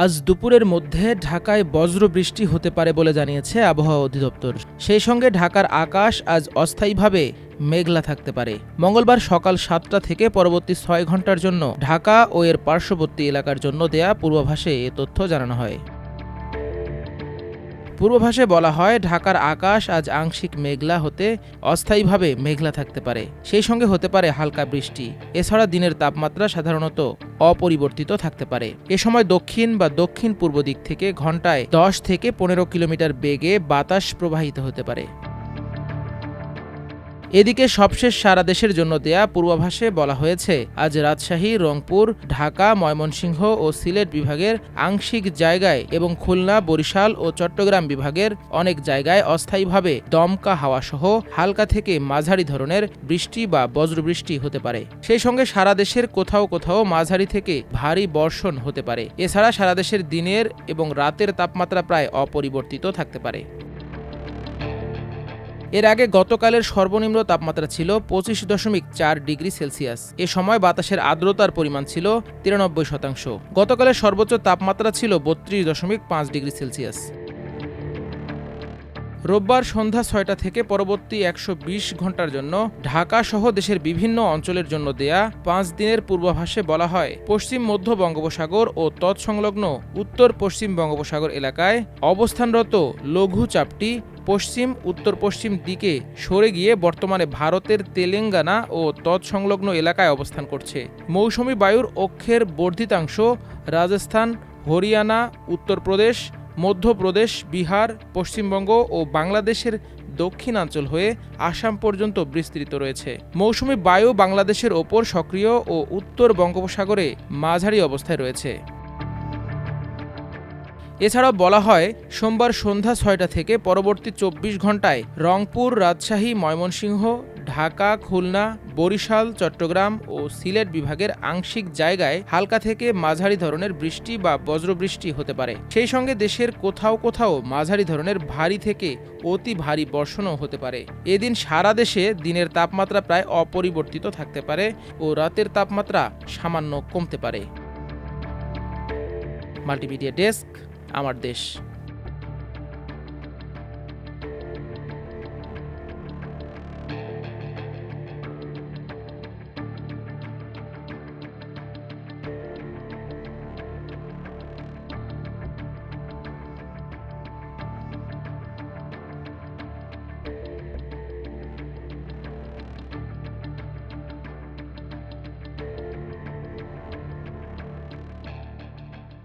আজ দুপুরের মধ্যে ঢাকায় বজ্রবৃষ্টি হতে পারে বলে জানিয়েছে আবহাওয়া অধিদপ্তর। সেই সঙ্গে ঢাকার আকাশ আজ অস্থায়ীভাবে মেঘলা থাকতে পারে। মঙ্গলবার সকাল ৭টা থেকে পরবর্তী ৬ ঘন্টার জন্য ঢাকা ও এর পার্শ্ববর্তী এলাকার জন্য দেয়া পূর্বাভাসে এ তথ্য জানানো হয়। পূর্বাভাসে বলা হয়, ঢাকার আকাশ আজ আংশিক মেঘলা হতে অস্থায়ীভাবে মেঘলা থাকতে পারে। সেই সঙ্গে হতে পারে হালকা বৃষ্টি। এছাড়া দিনের তাপমাত্রা সাধারণত অপরিবর্তিত থাকতে পারে। এ সময় দক্ষিণ বা দক্ষিণ পূর্ব দিক থেকে ঘন্টায় ১০ থেকে ১৫ কিলোমিটার বেগে বাতাস প্রবাহিত হতে পারে। এদিকে সবশেষ সারা দেশের জন্য দেয়া পূর্বাভাসে বলা হয়েছে, আজ রাজশাহী, রংপুর, ঢাকা, ময়মনসিংহ ও সিলেট বিভাগের আংশিক জায়গায় এবং খুলনা, বরিশাল ও চট্টগ্রাম বিভাগের অনেক জায়গায় অস্থায়ীভাবে দমকা হাওয়াসহ হালকা থেকে মাঝারি ধরনের বৃষ্টি বা বজ্রবৃষ্টি হতে পারে। সেই সঙ্গে সারা দেশের কোথাও কোথাও মাঝারি থেকে ভারী বর্ষণ হতে পারে। এছাড়া সারা দেশের দিনের এবং রাতের তাপমাত্রা প্রায় অপরিবর্তিত থাকতে পারে। এর আগে গতকালের সর্বনিম্ন তাপমাত্রা ছিল ২৫.৪ ডিগ্রি সেলসিয়াস। এ সময় বাতাসের আর্দ্রতার পরিমাণ ছিল ৯৩%। গতকালের সর্বোচ্চ তাপমাত্রা ছিল ৩২.৫ ডিগ্রি সেলসিয়াস। রোববার সন্ধ্যা ৬টা থেকে পরবর্তী ১২০ ঘন্টার জন্য ঢাকা সহ দেশের বিভিন্ন অঞ্চলের জন্য দেয়া ৫ দিনের পূর্বাভাসে বলা হয়, পশ্চিম মধ্য বঙ্গোপসাগর ও তৎসংলগ্ন উত্তর পশ্চিম বঙ্গোপসাগর এলাকায় অবস্থানরত লঘুচাপটি পশ্চিম উত্তর পশ্চিম দিকে সরে গিয়ে বর্তমানে ভারতের তেলেঙ্গানা ও তৎসংলগ্ন এলাকায় অবস্থান করছে। মৌসুমী বায়ুর অক্ষের বর্ধিতাংশ রাজস্থান, হরিয়ানা, উত্তরপ্রদেশ, মধ্যপ্রদেশ, বিহার, পশ্চিমবঙ্গ ও বাংলাদেশের দক্ষিণাঞ্চল হয়ে আসাম পর্যন্ত বিস্তৃত রয়েছে। মৌসুমী বায়ু বাংলাদেশের ওপর সক্রিয় ও উত্তর বঙ্গোপসাগরে মাঝারি অবস্থায় রয়েছে। এছাড়াও বলা হয়, সোমবার সন্ধ্যা ৬টা থেকে পরবর্তী ২৪ ঘন্টায় রংপুর, রাজশাহী, ময়মনসিংহ, ঢাকা, খুলনা, বরিশাল, চট্টগ্রাম ও সিলেট বিভাগের আংশিক জায়গায় হালকা থেকে মাঝারি ধরনের বৃষ্টি বা বজ্রবৃষ্টি হতে পারে। সেই সঙ্গে দেশের কোথাও কোথাও মাঝারি ধরনের ভারী থেকে অতি ভারী বর্ষণও হতে পারে। এদিন সারা দেশে দিনের তাপমাত্রা প্রায় অপরিবর্তিত থাকতে পারে ও রাতের তাপমাত্রা সামান্য কমতে পারে। মাল্টিমিডিয়া ডেস্ক, আমার দেশ।